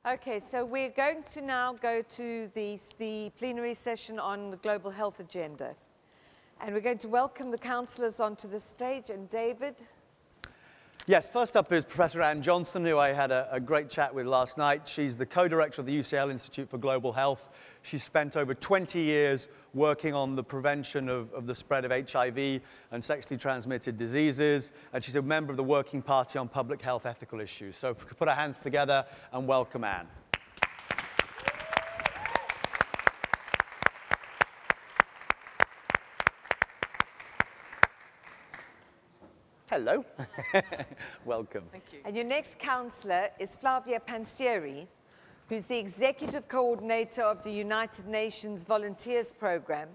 Okay, so we're going to now go to the plenary session on the global health agenda. And we're going to welcome the councillors onto the stage. And David? Yes, first up is Professor Anne Johnson, who I had a great chat with last night. She's the co-director of the UCL Institute for Global Health. She's spent over 20 years working on the prevention of the spread of HIV and sexually transmitted diseases. And she's a member of the Working Party on Public Health Ethical Issues. So if we could put our hands together and welcome Anne. Hello. Welcome. Thank you. And your next councillor is Flavia Pensieri, who's the executive coordinator of the United Nations Volunteers Program.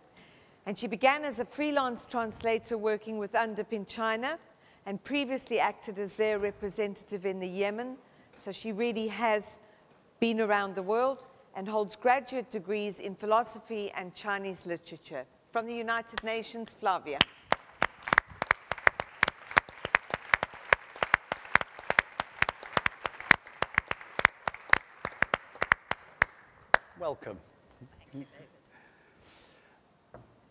And she began as a freelance translator working with UNDP in China and previously acted as their representative in the Yemen. So she really has been around the world and holds graduate degrees in philosophy and Chinese literature. From the United Nations, Flavia. Welcome. Thank you, David.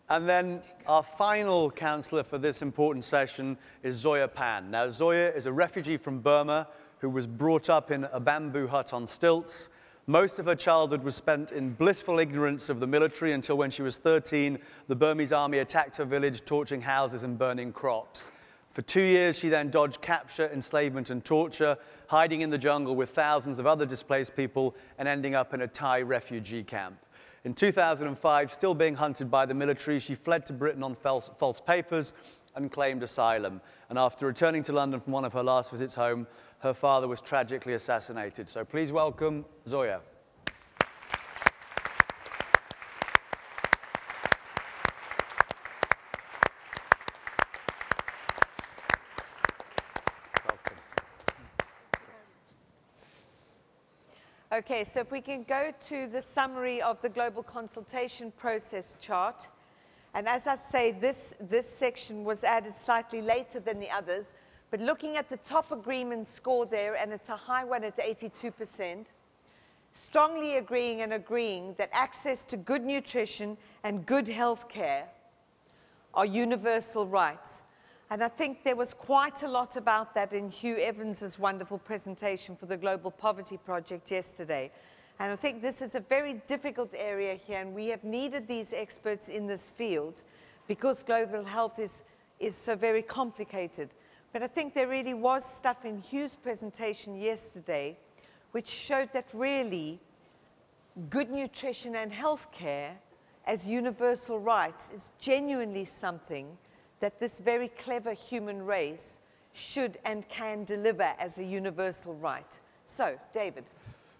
And then our final councillor for this important session is Zoya Pan. Now, Zoya is a refugee from Burma who was brought up in a bamboo hut on stilts. Most of her childhood was spent in blissful ignorance of the military until when she was 13, the Burmese army attacked her village, torching houses and burning crops. For 2 years, she then dodged capture, enslavement, and torture, hiding in the jungle with thousands of other displaced people and ending up in a Thai refugee camp. In 2005, still being hunted by the military, she fled to Britain on false papers and claimed asylum. And after returning to London from one of her last visits home, her father was tragically assassinated. So please welcome Zoya. Okay, so if we can go to the summary of the global consultation process chart. And as I say, this section was added slightly later than the others, but looking at the top agreement score there, and it's a high one at 82%, strongly agreeing that access to good nutrition and good health care are universal rights. And I think there was quite a lot about that in Hugh Evans's wonderful presentation for the Global Poverty Project yesterday. And I think this is a very difficult area here, and we have needed these experts in this field because global health is so very complicated. But I think there really was stuff in Hugh's presentation yesterday which showed that really good nutrition and health care as universal rights is genuinely something that this very clever human race should and can deliver as a universal right. So, David.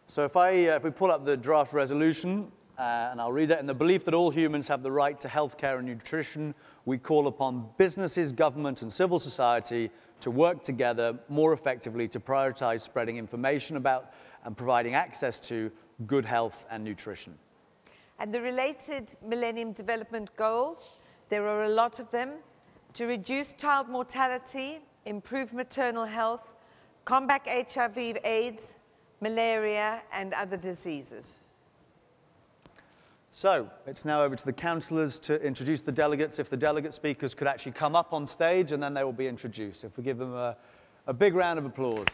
So if we pull up the draft resolution, and I'll read it, in the belief that all humans have the right to health care and nutrition, we call upon businesses, government, and civil society to work together more effectively to prioritize spreading information about and providing access to good health and nutrition. And the related Millennium Development Goal, there are a lot of them, to reduce child mortality, improve maternal health, combat HIV, AIDS, malaria, and other diseases. So it's now over to the councillors to introduce the delegates. If the delegate speakers could actually come up on stage, and then they will be introduced. If we give them a big round of applause.